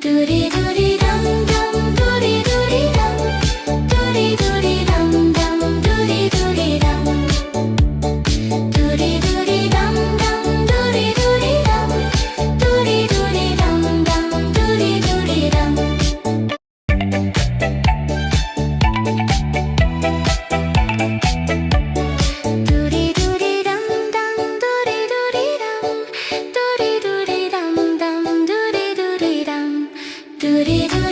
Doody doody dum dum, doody doody dum, doody doody dum dum, doody doody dum, doody doody dum dum, doody doody dum, doody doody dum dum, doody doody dum. Doody doody dum dum, doody doody dum, doody doody dum dum, doody doody dum, doody doody.